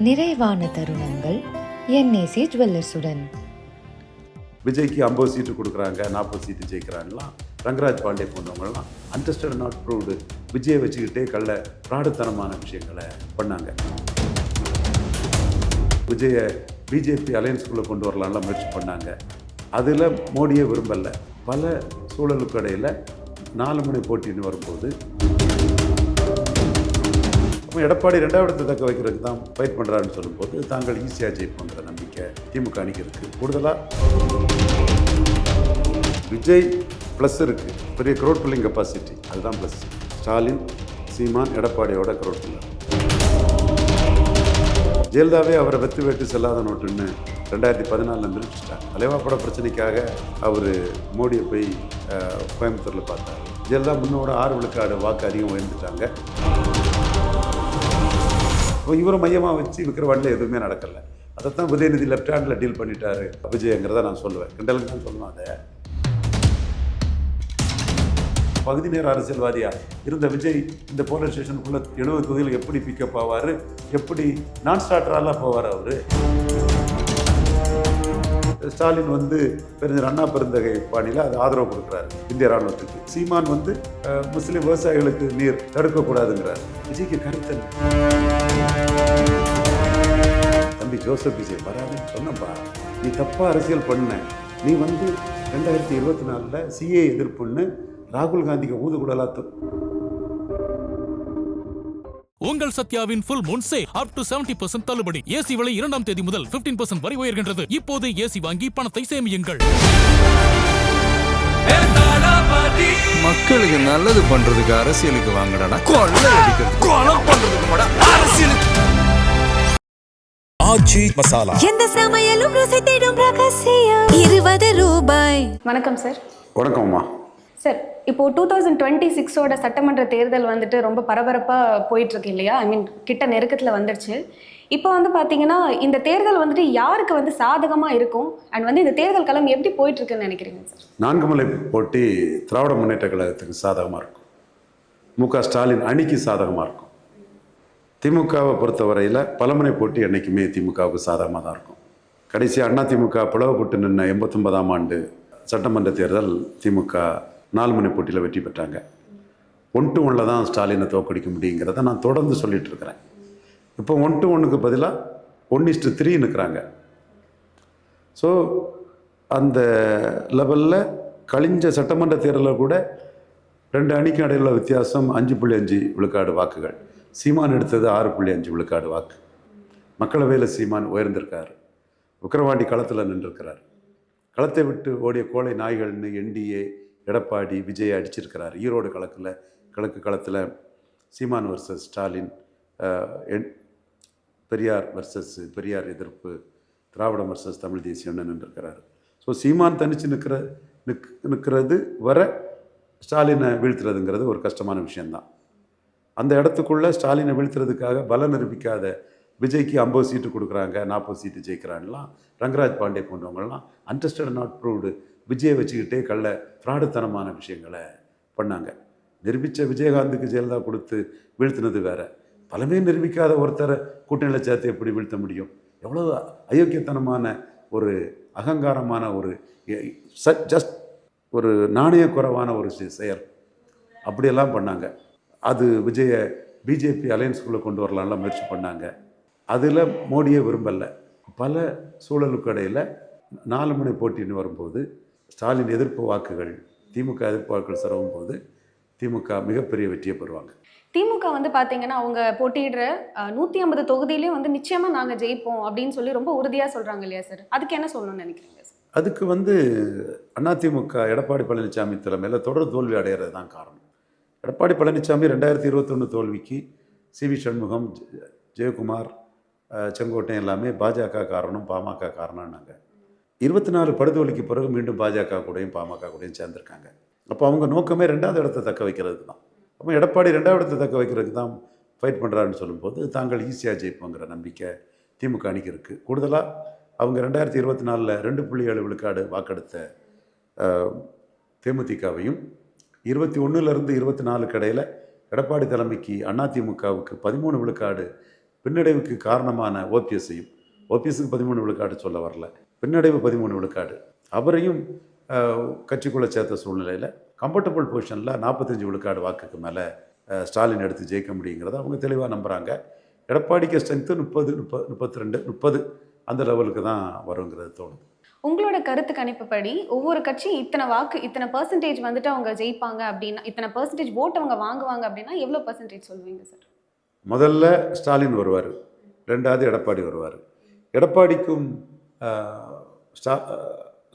நிறைவான தருணங்கள் என்ஏசி ஜுவல்லர்ஸுடன். விஜய்க்கு 50 சீட்டு கொடுக்குறாங்க, 40 சீட்டு ஜெயிக்கிறாங்கலாம். ரங்கராஜ் பாண்டே போன்றவங்கலாம் அன்டெஸ்டட் நாட் ப்ரூவ்டு விஜயை வச்சுக்கிட்டே பிராடுத்தனமான விஷயங்களை பண்ணாங்க. விஜயை பிஜேபி அலையன்ஸ்குள்ளே கொண்டு வரலாம்லாம் முயற்சி பண்ணாங்க. அதில் மோடியை விரும்பலை. பல சூழலுக்கு இடையில் 4 முனை போட்டின்னு வரும்போது அப்போ எடப்பாடி 2வது இடத்தை தக்க வைக்கிறதுக்கு தான் ஃபைட் பண்ணுறாருன்னு சொல்லும்போது தாங்கள் ஈஸியாக ஜெயிப்போங்கிற நம்பிக்கை திமுக அணிக்கு இருக்குது. கூடுதலாக விஜய் ப்ளஸ் இருக்குது, பெரிய க்ரௌட் புல்லிங் கெப்பாசிட்டி, அதுதான் ப்ளஸ். ஸ்டாலின், சீமான், எடப்பாடியோட க்ரௌட் புல்லர். ஜெயலலிதாவே அவரை வெத்து வேட்டு செல்லாத நோட்டுன்னு 2014 நிரூபிச்சிட்டாங்க. தலைவா பட பிரச்சனைக்காக அவர் மோடியை போய் கோயம்புத்தூரில் பார்த்தார். ஜெயலலிதா முன்னோட 6 விழுக்காடு வாக்கு அதிகம் உயர்ந்துட்டாங்க. இப்போ இவரை மையமாக வச்சு விக்கிரவாண்டில் எதுவுமே நடக்கலை. அதைத்தான் உதயநிதி லெஃப்ட் ஹேண்டில் டீல் பண்ணிட்டாரு விஜயங்கிறத நான் சொல்லுவேன். கிண்டலுக்கு தான் சொல்லணும். அதை பகுதி நேர அரசியல்வாதியாக இருந்த விஜய் இந்த போலீஸ் ஸ்டேஷனுக்குள்ளே 70 தொகுதியில் எப்படி பிக்கப் ஆவார், எப்படி நான் ஸ்டார்டராலாம் போவார் அவர். ஸ்டாலின் பெருஞ்சர் அண்ணா பெருந்தகை பாணியில் அது ஆதரவு கொடுக்குறாரு இந்திய ராணுவத்துக்கு. சீமான் முஸ்லீம் விவசாயிகளுக்கு நீர் தடுக்கக்கூடாதுங்கிறார். விஜய்க்கு கருத்து தம்பி ஜோசப் விஜய் வராதுன்னு சொன்னப்பா, நீ தப்பாக அரசியல் பண்ண. நீ 2024 சிஏ எதிர்ப்புன்னு ராகுல் காந்திக்கு ஊதுகுழலாத்து. உங்கள் சத்யாவின் full moon sale up to 70% தள்ளுபடி. ஏசி விலை 2ஆம் தேதி முதல் 15% வரை உயர்கின்றது. இப்போது ஏசி வாங்கி பணத்தை சேமியுங்கள். மக்களுக்கு நல்லது பண்றதுக்கு அரசியலுக்கு வாங்கடா, கொள்ளை அடிக்கிறது கொலை பண்றதுக்கு அரசியலுக்கு. ஆச்சி மசாலா, எந்த சமையலும் ருசி தேடும் ரகசியம். 20 ரூபாய். வணக்கம் சார். வணக்கம்மா. சார், இப்போ 2026ஓட சட்டமன்ற தேர்தல் ரொம்ப பரபரப்பாக போயிட்டுருக்கு இல்லையா? கிட்ட நெருக்கத்தில் வந்துடுச்சு. இப்போ பார்த்தீங்கன்னா இந்த தேர்தல் யாருக்கு சாதகமாக இருக்கும் அண்ட் இந்த தேர்தல் களம் எப்படி போயிட்டுருக்குன்னு நினைக்கிறீங்க சார்? 4 முனை போட்டி திராவிட முன்னேற்ற கழகத்துக்கு சாதகமாக இருக்கும். முக ஸ்டாலின் அணிக்கு சாதகமாக இருக்கும். திமுகவை பொறுத்தவரையில் பலமுனை போட்டி என்றைக்குமே திமுகவுக்கு சாதகமாக தான் இருக்கும். கடைசி அதிமுக பிளவுபட்டு நின்ன 89ஆம் ஆண்டு சட்டமன்ற தேர்தல் திமுக 4 முனை போட்டியில் வெற்றி பெற்றாங்க. 1-1 தான் ஸ்டாலினை தோற்கடிக்க முடியுங்கிறத நான் தொடர்ந்து சொல்லிகிட்டு இருக்கிறேன். இப்போ 1-1க்கு பதிலாக 1:3 நிற்கிறாங்க. ஸோ அந்த லெவலில் கழிஞ்ச சட்டமன்ற தேர்தலில் கூட 2 அணிக்கும் இடையில வித்தியாசம் 5.5 விழுக்காடு வாக்குகள். சீமான் எடுத்தது 6.5 விழுக்காடு வாக்கு. மக்களவையில் சீமான் உயர்ந்திருக்கார். விக்கிரவாண்டி களத்தில் நின்றுருக்கிறார். களத்தை விட்டு ஓடிய கோழை நாய்கள்னு என்டிஏ எடப்பாடி விஜயை அடிச்சிருக்கிறார். ஈரோடு கிழக்கு களத்தில் சீமான் வர்சஸ் ஸ்டாலின், பெரியார் வர்சஸ் பெரியார் எதிர்ப்பு, திராவிடம் வர்சஸ் தமிழ் தேசியம்னு நின்றுருக்கிறார். ஸோ சீமான் தனித்து நிற்கிறது வர ஸ்டாலினை வீழ்த்துறதுங்கிறது ஒரு கஷ்டமான விஷயந்தான். அந்த இடத்துக்குள்ளே ஸ்டாலினை வீழ்த்துறதுக்காக பலம் நிரூபிக்காத விஜய்க்கு 50 சீட்டு கொடுக்குறாங்க, 40 சீட்டு ஜெயிக்கிறாங்கலாம். ரங்கராஜ் பாண்டே போன்றவங்கலாம் அன்டெஸ்டட் நாட் ப்ரூவ்டு விஜயை வச்சுக்கிட்டே ஃப்ராடுத்தனமான விஷயங்களை பண்ணாங்க. நிரூபித்த விஜயகாந்துக்கு ஜெயலலிதா கொடுத்து வீழ்த்தினது வேறு. பலமே நிரூபிக்காத ஒருத்தரை கூட்டணியில் சேர்த்து எப்படி வீழ்த்த முடியும்? எவ்வளோ அயோக்கியத்தனமான ஒரு அகங்காரமான ஒரு ஜஸ்ட் ஒரு நாணய குறைவான ஒரு செயல். அப்படியெல்லாம் பண்ணாங்க. அது விஜயை பிஜேபி அலையன்ஸ்குள்ளே கொண்டு வரலாம்லாம் முயற்சி பண்ணாங்க. அதில் மோடியை விரும்பலை. பல சூழலுக்கு இடையில் 4 முனை போட்டின்னு வரும்போது ஸ்டாலின் எதிர்ப்பு வாக்குகள், திமுக எதிர்ப்பு வாக்குகள் சிரவும் போது திமுக மிகப்பெரிய வெற்றியை பெறுவாங்க. திமுக பார்த்தீங்கன்னா அவங்க போட்டியிடுற 150 தொகுதியிலையும் நிச்சயமாக நாங்கள் ஜெயிப்போம் அப்படின்னு சொல்லி ரொம்ப உறுதியாக சொல்கிறாங்க இல்லையா சார்? அதுக்கு என்ன சொல்லணும்னு நினைக்கிறீங்க சார்? அதுக்கு அதிமுக எடப்பாடி பழனிசாமி தலைமையில் தொடர் தோல்வி அடைகிறது தான் காரணம். எடப்பாடி பழனிசாமி 2021 தோல்விக்கு சிவி சண்முகம், ஜெயக்குமார், செங்கோட்டையன் எல்லாமே பாஜக காரணம், பாமக காரணம்னாங்க. 24 படுதோல்விக்கு பிறகு மீண்டும் பாஜக கூடயும் பாமக கூடயும் சேர்ந்துருக்காங்க. அப்போ அவங்க நோக்கமே 2வது இடத்தை தக்க வைக்கிறது தான். அப்போ எடப்பாடி 2வது இடத்தை தக்க வைக்கிறதுக்கு தான் ஃபைட் பண்ணுறாருன்னு சொல்லும்போது தாங்கள் ஈஸியாக ஜெயிப்போங்கிற நம்பிக்கை திமுக அணிக்கு இருக்குது. கூடுதலாக அவங்க 2024 2.7 விழுக்காடு வாக்கெடுத்த தேமுதிகவையும் 21லேருந்து 24 இடையில் எடப்பாடி தலைமைக்கு அதிமுகவுக்கு 13 விழுக்காடு பின்னடைவுக்கு காரணமான ஓபிஎஸ்க்கு 13 விழுக்காடு சொல்ல வரல, பின்னடைவு 13 விழுக்காடு, அவரையும் கட்சிக்குள்ளே சேர்த்த சூழ்நிலையில் கம்ஃபர்டபுள் பொசிஷனில் 45 விழுக்காடு வாக்குக்கு மேலே ஸ்டாலின் எடுத்து ஜெயிக்க முடியுங்கிறத அவங்க தெளிவாக நம்புகிறாங்க. எடப்பாடிக்கு ஸ்ட்ரென்த்து 30 அந்த லெவலுக்கு தான் வருங்கிறது தோணுது. உங்களோட கருத்து கணிப்புப்படி ஒவ்வொரு கட்சி இத்தனை பர்சன்டேஜ் வந்துட்டு அவங்க ஜெயிப்பாங்க அப்படின்னா, இத்தனை பர்சன்டேஜ் ஓட்டு அவங்க வாங்குவாங்க அப்படின்னா எவ்வளோ பர்சன்டேஜ் சொல்லுவீங்க சார்? முதல்ல ஸ்டாலின் வருவார், ரெண்டாவது எடப்பாடி வருவார். எடப்பாடிக்கும்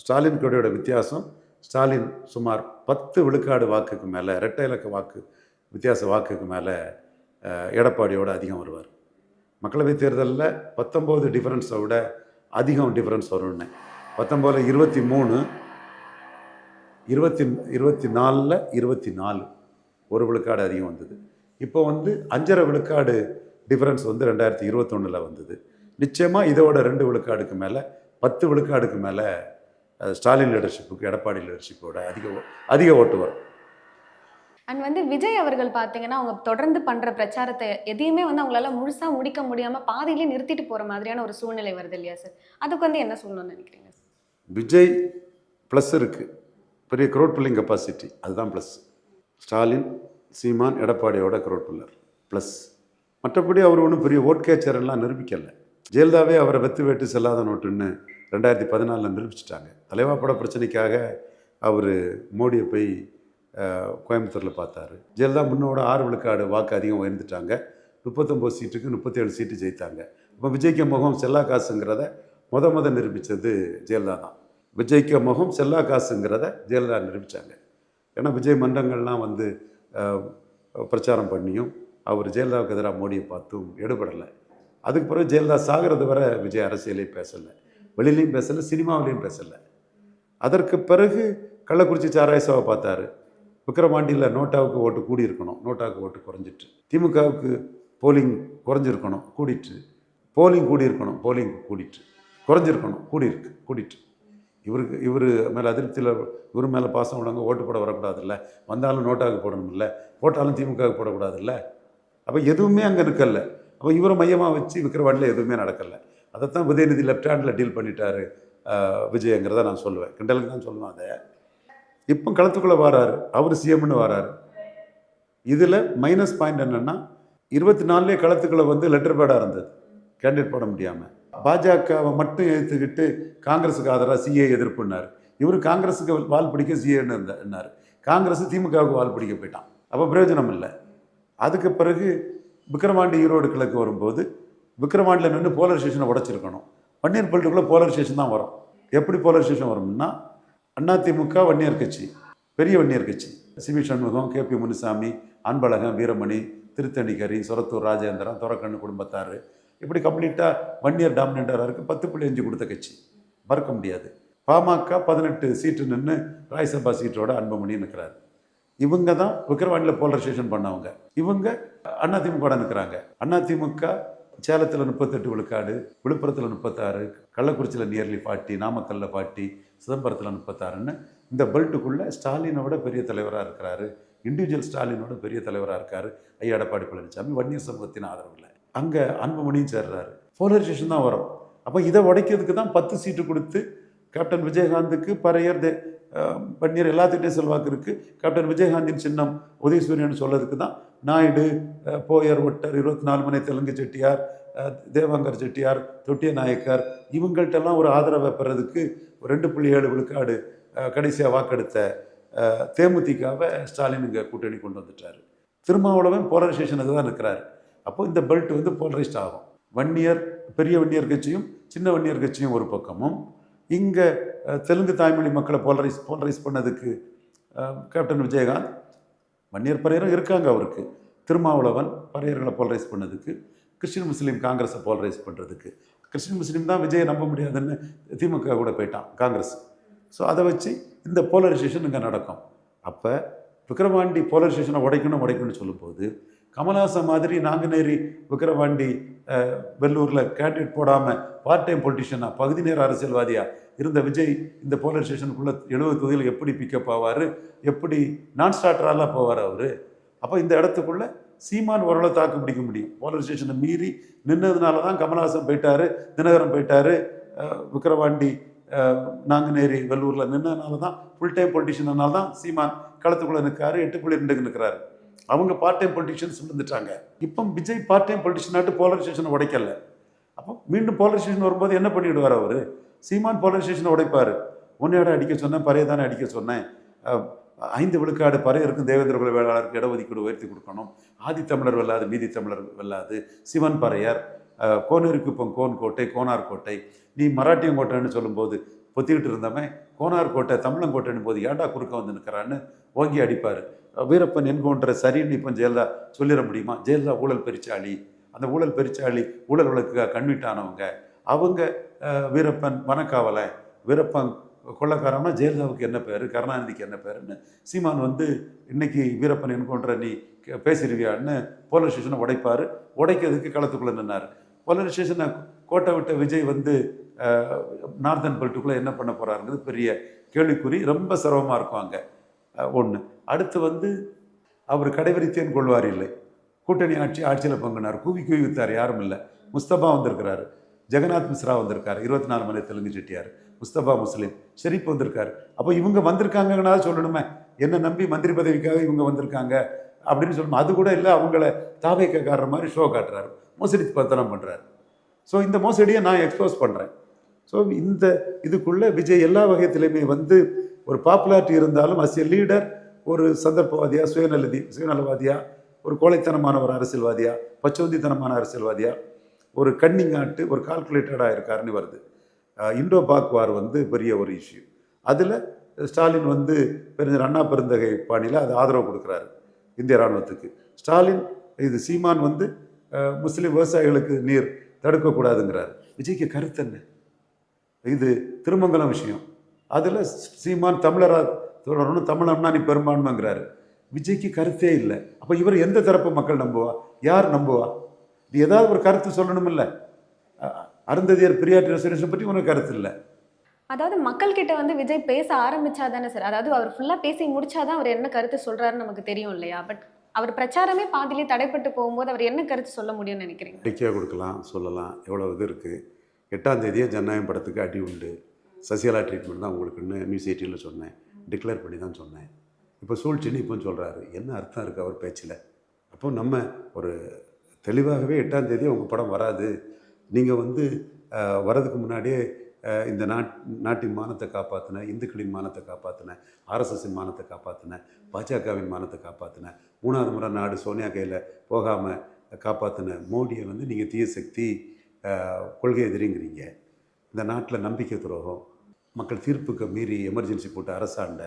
ஸ்டாலின் கொடியோட வித்தியாசம், ஸ்டாலின் சுமார் 10 விழுக்காடு வாக்குக்கு மேலே, இரட்டை இலக்க வித்தியாச வாக்குக்கு மேலே எடப்பாடியோட அதிகம் வருவார். மக்களவைத் தேர்தலில் 19 டிஃபரன்ஸை விட அதிகம் டிஃபரன்ஸ் வரும்னு, 19 23, 24 24 1 விழுக்காடு அதிகம் வந்தது. இப்போ 5.5 விழுக்காடு டிஃபரன்ஸ் 2021 வந்தது. நிச்சயமாக இதோட 2 விழுக்காடுக்கு மேலே, 10 விழுக்காடுக்கு மேலே ஸ்டாலின் லீடர்ஷிப்புக்கு எடப்பாடி லீடர்ஷிப்போட அதிக ஓட்டு வரும். அண்ட் விஜய் அவர்கள் பார்த்தீங்கன்னா அவங்க தொடர்ந்து பண்ணுற பிரச்சாரத்தை எதையுமே அவங்களால முழுசாக முடிக்க முடியாமல் பாதியிலே நிறுத்திட்டு போகிற மாதிரியான ஒரு சூழ்நிலை வருது இல்லையா சார்? அதுக்கு என்ன சொல்லணும்னு நினைக்கிறீங்க? விஜய் ப்ளஸ் இருக்குது, பெரிய க்ரௌட் புல்லிங் கெப்பாசிட்டி, அதுதான் ப்ளஸ். ஸ்டாலின், சீமான், எடப்பாடியோட க்ரௌட் புல்லர் ப்ளஸ். மற்றபடி அவர் ஒன்றும் பெரிய ஓட் கேச்சரெல்லாம் நிரூபிக்கலை. ஜெயலலிதாவே அவரை வெத்து வேட்டு செல்லாத நோட்டுன்னு 2014 நிரூபிச்சிட்டாங்க. தலைவா பட பிரச்சனைக்காக அவர் மோடியை போய் கோயம்புத்தூரில் பார்த்தாரு. ஜெயலலிதா முன்னோட 6 விழுக்காடு வாக்கு அதிகம் உயர்ந்துட்டாங்க. 39 சீட்டுக்கு 37 சீட்டு ஜெயித்தாங்க. இப்போ விஜய்க்கு முகம் செல்லா காசுங்கிறத முத நிரூபித்தது ஜெயலலிதா தான். விஜய்க்கு முகம் செல்லா காசுங்கிறத ஜெயலலிதா நிரூபித்தாங்க. ஏன்னா விஜய் மன்றங்கள்லாம் பிரச்சாரம் பண்ணியும் அவர் ஜெயலலிதாவுக்கு எதிராக மோடியை பார்த்தும் எடுபடலை. அதுக்கு பிறகு ஜெயலலிதா சாகிறது வரை விஜய் அரசியலையும் பேசலை, வெளியிலையும் பேசலை, சினிமாவிலையும் பேசலை. அதற்கு பிறகு கள்ளக்குறிச்சி சாராயசாவை பார்த்தாரு. விக்கிரவாண்டியில் நோட்டாவுக்கு ஓட்டு கூடியிருக்கணும், நோட்டாவுக்கு ஓட்டு குறைஞ்சிட்டு. திமுகவுக்கு போலிங் குறைஞ்சிருக்கணும், கூடிட்டு. போலிங் கூடியிருக்கணும், போலிங் கூடிட்டு. குறைஞ்சிருக்கணும், கூடிட்டு. இவர் மேலே அதிருப்தியில் இவர் மேலே பாசம் உள்ளவங்க ஓட்டு போட வரக்கூடாதுல்ல, வந்தாலும் நோட்டாவுக்கு போடணும் இல்லை, போட்டாலும் திமுகவுக்கு போடக்கூடாதுல்ல. அப்போ எதுவுமே அங்கே இருக்கல. அப்போ இவரை மையமாக வச்சு விக்கிரவாண்டியில் எதுவுமே நடக்கலை. அதைத்தான் உதயநிதி லெஃப்ட் ஹேண்டில் டீல் பண்ணிட்டாரு விஜயங்கிறத நான் சொல்லுவேன், கிண்டலுக்கு தான் சொல்லுவேன். அதை இப்போ களத்துக்குள்ளே வராரு, அவர் சிஎம்னு வராரு. இதில் மைனஸ் பாயிண்ட் என்னென்னா 24 களத்துக்குள்ளே லெட்டர் பேடாக இருந்தது, கேண்டிடேட் போட முடியாமல். பாஜகவை மட்டும் எடுத்துக்கிட்டு காங்கிரஸுக்கு ஆதரவாக சிஏ எதிர்ப்புன்னார். இவர் காங்கிரஸுக்கு வால் பிடிக்க சிஏன்னு இருந்தார். காங்கிரஸ் திமுகவுக்கு வால் பிடிக்க போயிட்டான். அப்போ பிரயோஜனம் இல்லை. அதுக்கு பிறகு விக்கிரவாண்டி ஈரோடு கிழக்கு வரும்போது விக்கிரவாண்டியில் நின்று போலரைசேஷனை உடைச்சிருக்கணும். வன்னியர் பெல்ட்டுக்குள்ளே போலரைசேஷன் தான் வரும். எப்படி போலரைசேஷன் வரும்னா, அதிமுக வன்னியர் கட்சி, பெரிய வன்னியர் கட்சி, சிவி சண்முகம், கேபி முனுசாமி, அன்பழகன், வீரமணி, திருத்தணிக்கரி, சொரத்தூர் ராஜேந்திரன், துரக்கண்ணு குடும்பத்தார், இப்படி கம்ப்ளீட்டாக வன்னியர் டாமினேட்டராக இருக்குது. 10.5 கொடுத்த கட்சி, மறக்க முடியாது. பாமக 18 சீட்டு நின்று ராஜ்யசபா சீட்டோட அன்புமணி நிற்கிறாரு. இவங்க தான் விக்கிரவாண்டியில் போலரைசேஷன் பண்ணவங்க. இவங்க அதிமுக நிற்கிறாங்க. அதிமுக சேலத்தில் 38 விழுக்காடு, விழுப்புரத்தில் 36, கள்ளக்குறிச்சியில் நியர்லி 40, நாமக்கல்லில் 40, சிதம்பரத்தில் 36ன்னு இந்த பெல்ட்டுக்குள்ளே ஸ்டாலினோட பெரிய தலைவராக இருக்கிறாரு. இண்டிவிஜுவல் ஸ்டாலினோட பெரிய தலைவராக இருக்கார் ஐயா எடப்பாடி பழனிசாமி. வன்னியர் சமூகத்தின் ஆதரவில் அங்கே அன்புமணியும் சேர்றாரு. போலரைசேஷன் தான் வரும். அப்போ இதை உடைக்கிறதுக்கு தான் 10 சீட்டு கொடுத்து கேப்டன் விஜயகாந்துக்கு பறையர் வன்னியர் எல்லாத்துக்கிட்டையும் செல்வாக்கு இருக்குது. கேப்டன் விஜயகாந்தின் சின்னம் உதயசூரியன் சொல்றதுக்கு தான் நாயுடு, போயர், ஒட்டர், 24 மனை தெலுங்கு செட்டியார், தேவாங்கர் செட்டியார், தொட்டிய நாயக்கர், இவங்கள்ட்டெல்லாம் ஒரு ஆதரவை பெறதுக்கு 2.7 விழுக்காடு கடைசியாக வாக்கெடுத்த தேமுதிகவை ஸ்டாலின் இங்கே கூட்டணி கொண்டு வந்துட்டார். திருமாவளவன் போலரைசேஷனுக்கு தான் இருக்கிறார். அப்போ இந்த பெல்ட் போலரைஸ்ட் ஆகும். வன்னியர், பெரிய வன்னியர் கட்சியும் சின்ன வன்னியர் கட்சியும் ஒரு பக்கமும், இங்கே தெலுங்கு தாய்மொழி மக்களை போலரைஸ் பண்ணதுக்கு கேப்டன் விஜயகாந்த், வன்னியர் பறையரும் இருக்காங்க அவருக்கு, திருமாவளவன் பறையர்களை போலரைஸ் பண்ணதுக்கு, கிறிஸ்டின் முஸ்லீம் காங்கிரஸை போலரைஸ் பண்ணுறதுக்கு. கிறிஸ்டின் முஸ்லீம் தான் விஜயை நம்ப முடியாதுன்னு திமுக கூட போயிட்டான் காங்கிரஸ். ஸோ அதை வச்சு இந்த போலரைசேஷன் இங்கே நடக்கும். அப்போ விக்கிரவாண்டி போலரைசேஷனை உடைக்கணும்னு சொல்லும்போது கமல்ஹாசன் மாதிரி நாங்குநேரி, விக்கிரவாண்டி, வெள்ளூரில் கேண்டிடேட் போடாமல் பார்ட் டைம் பொலிட்டிஷியனாக, பகுதி நேர அரசியல்வாதியாக இருந்த விஜய் இந்த போலரைசேஷனுக்குள்ளே 70 தொகுதியில் எப்படி பிக்கப் ஆவார், எப்படி நான் ஸ்டார்டராலாம் போவார் அவர். அப்போ இந்த இடத்துக்குள்ளே சீமான் ஓரளவு தாக்கு பிடிக்க முடியும். போலரைசேஷனை மீறி நின்னதுனால தான் கமல்ஹாசன் போயிட்டாரு, தினகரன் போயிட்டாரு, விக்கிரவாண்டி, நாங்குநேரி, வெள்ளூரில் நின்னதுனால தான் ஃபுல் டைம் பொலிட்டிஷியனால தான் சீமான் களத்துக்குள்ளே நிற்காரு, 8.2 நிற்கிறாரு. அவங்க பார்ட் டைம் பொலிட்டிஷியன்ஸ் விழுந்துட்டாங்க. இப்போ விஜய் பார்ட் டைம் பொலிட்டிஷனாட்டு போலரைசேஷனை உடைக்கல. அப்போ மீண்டும் போலரைசேஷன் வரும்போது என்ன பண்ணிவிடுவார் அவர்? சீமான் போலரைசேஷனை உடைப்பார். உன்னையோட அடிக்க சொன்னேன், பறைய தானே அடிக்க சொன்னேன், 5 விழுக்காடு பறையருக்கும் தேவேந்திர குல வேளாளருக்கு இடஒதுக்கீடு உயர்த்தி கொடுக்கணும், ஆதித்தமிழர் வெல்லாது மீதி தமிழர் வெல்லாது, சிவன் பறையர், கோனூருக்கு இப்போ கோன் கோட்டை, கோனார் கோட்டை, நீ மராட்டியம் கோட்டைன்னு சொல்லும்போது பொத்திக்கிட்டு இருந்தவன் கோனார் கோட்டை தமிழங்கோட்டைன்னு போது ஏண்டா குறுக்க வந்து நிற்கிறான்னு ஓங்கி அடிப்பார். வீரப்பன் என்கவுண்டரை சரின்னு இப்போ ஜெயலலிதா சொல்லிட முடியுமா? ஜெயலலிதா ஊழல் பெருச்சாளி, அந்த ஊழல் பெருச்சாளி ஊழல் வழக்குக்காக கன்விட்டானவங்க அவங்க. வீரப்பன் வனக்காவலை, வீரப்பன் கொள்ளக்காரன்னா ஜெயலலிதாவுக்கு என்ன பேர், கருணாநிதிக்கு என்ன பேருன்னு சீமான் வந்து இன்னைக்கு வீரப்பன் என்கவுண்டரை நீ பேசிடுவியான்னு போலரைசேஷனை உடைப்பார். உடைக்கிறதுக்கு களத்துக்குள்ளே நின்னார். போலரைசேஷனை கோட்டை விட்ட விஜய் வந்து நார்தன் பெல்ட்டுக்குள்ளே என்ன பண்ண போகிறாருங்கிறது பெரிய கேள்விக்குறி. ரொம்ப சிரமமாக இருக்கும் அங்கே. ஒன்று. அடுத்து வந்து அவர் கடைவரித்தேன் கொள்வார் இல்லை, கூட்டணி ஆட்சியில் பங்குனார், கூவி வித்தார், யாரும் இல்லை. முஸ்தபா வந்திருக்கிறாரு, ஜெகநாத் மிஸ்ரா வந்திருக்காரு, 24 மலை தெலுங்கு செட்டியார், முஸ்தபா முஸ்லீம், ஷெரீப் வந்திருக்காரு. அப்போ இவங்க வந்திருக்காங்கன்னா சொல்லணுமே, என்ன நம்பி மந்திரி பதவிக்காக இவங்க வந்திருக்காங்க அப்படின்னு சொல்லணும். அது கூட இல்லை, அவங்கள தாவேக்க காட்டுற மாதிரி ஷோ காட்டுறாரு, மோசடி பத்தனம் பண்ணுறாரு. ஸோ இந்த மோசடியை நான் எக்ஸ்போஸ் பண்ணுறேன். ஸோ இந்த இதுக்குள்ளே விஜய் எல்லா வகையத்திலையுமே வந்து ஒரு பாப்புலாரிட்டி இருந்தாலும் அஸ் எ லீடர் ஒரு சந்தர்ப்பவாதியா, சுயநலவாதியா, ஒரு கோழைத்தனமான ஒரு அரசியல்வாதியா, பச்சோந்தித்தனமான அரசியல்வாதியா, ஒரு கன்னிங் ஆட்டு, ஒரு கால்குலேட்டடாக இருக்காருன்னு வருது. இண்டோ பாக் வார் வந்து பெரிய ஒரு இஷ்யூ. அதில் ஸ்டாலின் வந்து பெருஞ்சர் அண்ணா பெருந்தகை பாணியில் அது ஆதரவு கொடுக்குறாரு இந்திய இராணுவத்துக்கு. ஸ்டாலின் இது சீமான் வந்து முஸ்லீம் விவசாயிகளுக்கு நீர் தடுக்கக்கூடாதுங்கிறார். விஜய்க்கு கருத்து என்ன? இது திருமங்கலம் விஷயம். அதில் சீமான் தமிழராக தொடரணும், தமிழம்னா நீ பெரும்பான்மைங்கிறாரு. விஜய்க்கு கருத்தே இல்லை. அப்போ இவர் எந்த தரப்பு மக்கள் நம்புவா? யார் நம்புவா? நீ ஏதாவது ஒரு கருத்து சொல்லணும் இல்லை. அருந்ததியர் பெரியார் ரெசல்யூஷன் பற்றி உனக்கு கருத்து இல்லை. அதாவது மக்கள்கிட்ட வந்து விஜய் பேச ஆரம்பிச்சா தானே சார், அதாவது அவர் ஃபுல்லாக பேசி முடிச்சாதான் அவர் என்ன கருத்து சொல்கிறாருன்னு நமக்கு தெரியும் இல்லையா? பட் அவர் பிரச்சாரமே பாதிலே தடைப்பட்டு போகும்போது அவர் என்ன கருத்து சொல்ல முடியும்னு நினைக்கிறீங்க? அறிக்கையாக கொடுக்கலாம், சொல்லலாம், எவ்வளோ இது இருக்குது. 8ஆம் தேதியே ஜனநாயகம் படத்துக்கு அடி உண்டு, சசிகலா ட்ரீட்மெண்ட் தான் உங்களுக்குன்னு நியூஸ் 18ல் சொன்னேன், டிக்ளேர் பண்ணி தான் சொன்னேன். இப்போ சூழ்ச்சின்னு இப்போ சொல்கிறாரு. என்ன அர்த்தம் இருக்குது அவர் பேச்சில்? அப்போ நம்ம ஒரு தெளிவாகவே 8ஆம் தேதி உங்கள் படம் வராது, நீங்கள் வந்து வரதுக்கு முன்னாடியே இந்த நாட்டின் மானத்தை காப்பாற்றின, இந்துக்களின் மானத்தை காப்பாற்றின, ஆர்எஸ்எஸின் மானத்தை காப்பாற்றின, பாஜகவின் மானத்தை காப்பாற்றின, 3வது முறை நாடு சோனியா கையில் போகாமல் காப்பாற்றின மோடியை வந்து நீங்கள் தீய சக்தி, கொள்கை எதிரிங்கிறீங்க. இந்த நாட்டில் நம்பிக்கை துரோகம், மக்கள் தீர்ப்புக்கு மீறி எமர்ஜென்சி போட்டு அரசாண்ட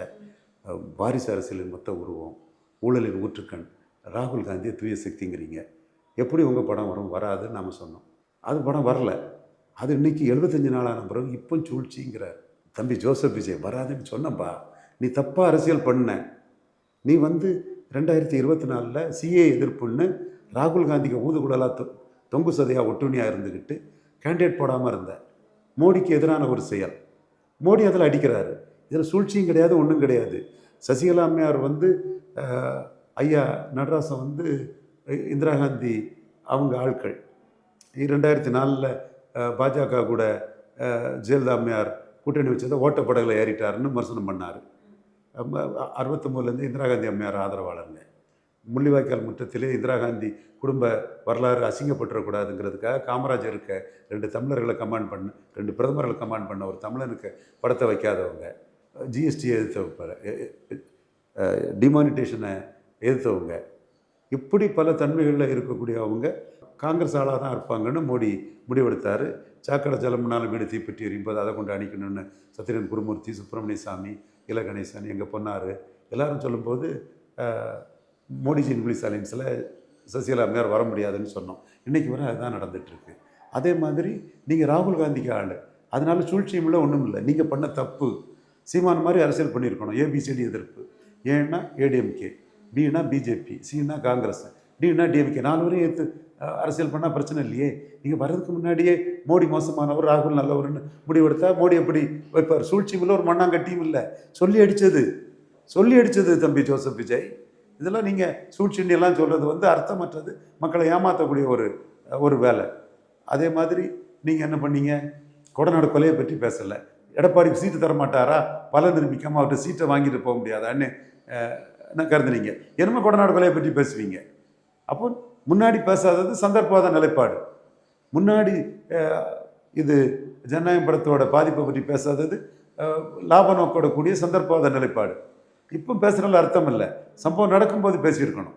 வாரிசு அரசியலின் மொத்த உருவம், ஊழலின் ஊற்றுக்கண் ராகுல் காந்தியை தூய சக்திங்கிறீங்க. எப்படி உங்கள் படம் வரும்? வராதுன்னு நாம் சொன்னோம். அது படம் வரல. அது இன்றைக்கி 75 நாளான பிறகு இப்போ சூழ்ச்சிங்கிறார். தம்பி ஜோசப் விஜய் வராதுன்னு சொன்னப்பா, நீ தப்பாக அரசியல் பண்ண. நீ வந்து 2024 சிஏ எதிர்ப்புன்னு ராகுல் காந்திக்கு ஊதுகுழலாக தொங்கு சதையாக ஒட்டுணியாக இருந்துக்கிட்டு கேண்டிடேட் போடாமல் இருந்த மோடிக்கு எதிரான ஒரு செயல். மோடி அதில் அடிக்கிறாரு. இதில் சூழ்ச்சியும் கிடையாது, ஒன்றும் கிடையாது. சசிகலா அம்மையார் வந்து ஐயா நடராசன் வந்து இந்திரா காந்தி அவங்க ஆட்கள் 2004 பாஜக கூட ஜெயலலிதா அம்மையார் கூட்டணி வச்சதை ஓட்டப்படகளை ஏறிட்டாருன்னு விமர்சனம் பண்ணார். 63லேருந்து இந்திரா காந்தி அம்மையார் ஆதரவாளருங்க. முள்ளிவாய்க்கால் முற்றத்திலே இந்திரா காந்தி குடும்ப வரலாறு அசிங்கப்பட்டுறக்கூடாதுங்கிறதுக்காக காமராஜருக்கு 2 தமிழர்களை கமாண்ட் பண்ண, 2 பிரதமர்களை கமாண்ட் பண்ண ஒரு தமிழனுக்கு படத்தை வைக்காதவங்க, ஜிஎஸ்டியை எதிர்த்தவங்க, டிமானிட்டேஷனை எதிர்த்தவங்க, இப்படி பல தன்மைகளில் இருக்கக்கூடிய அவங்க காங்கிரஸ் ஆளாக தான் இருப்பாங்கன்னு மோடி முடிவெடுத்தார். சாக்கடை ஜலம்னாலும் வீடு தீப்பற்றி எரியும்போது அதை கொண்டு அணிக்கணும்னு சத்திரன் குருமூர்த்தி, சுப்பிரமணிய சாமி, இல கணேசன், எங்கள் பொன்னார் எல்லாரும் சொல்லும்போது மோடிஜி இங்கிலீஷ் அலைன்ஸில் சசிகலா அம்மையார் வர முடியாதுன்னு சொன்னோம். இன்றைக்கி வரை அதுதான் நடந்துகிட்ருக்கு. அதே மாதிரி நீங்கள் ராகுல் காந்திக்கு ஆள், அதனால சூழ்ச்சியும் இல்லை, ஒன்றும் இல்லை. நீங்கள் பண்ண தப்பு. சீமான் மாதிரி அரசியல் பண்ணியிருக்கணும். ஏபிசிடி எதிர்ப்பு. ஏன்னா ஏடிஎம்கே, பின்னா பிஜேபி, சின்னா காங்கிரஸ், டின்னா டிஎம்கே, 4 வரையும் எடுத்து அரசியல் பண்ணால் பிரச்சனை இல்லையே. நீங்கள் வர்றதுக்கு முன்னாடியே மோடி மோசமானவர், ராகுல் நல்லவர்னு முடிவெடுத்தா மோடி எப்படி வைப்பார்? சூழ்ச்சியும் இல்லை, ஒரு மண்ணாங்கட்டியும் இல்லை. சொல்லி அடித்தது தம்பி ஜோசப் விஜய். இதெல்லாம் நீங்கள் சூழ்ச்சிண்டியெல்லாம் சொல்கிறது வந்து அர்த்தமற்றது, மக்களை ஏமாற்றக்கூடிய ஒரு வேலை. அதே மாதிரி நீங்கள் என்ன பண்ணீங்க, கொடநாடு கொலையை பற்றி பேசலை. எடப்பாடிக்கு சீட்டு தர மாட்டாரா, பல நிரூபிக்காமல் அவர்கிட்ட சீட்டை வாங்கிட்டு போக முடியாதான்னு என்ன கருதுனீங்க. என்னமோ கொடநாடு கொலையை பற்றி பேசுவீங்க. அப்போ முன்னாடி பேசாதது சந்தர்ப்பவாத நிலைப்பாடு. முன்னாடி இது ஜனநாயகம் படத்தோட பாதிப்பை பற்றி பேசாதது லாப நோக்கோட கூடிய சந்தர்ப்பவாத நிலைப்பாடு. இப்போ பேசுகிறதுல அர்த்தம் இல்லை, சம்பவம் நடக்கும்போது பேசியிருக்கணும்.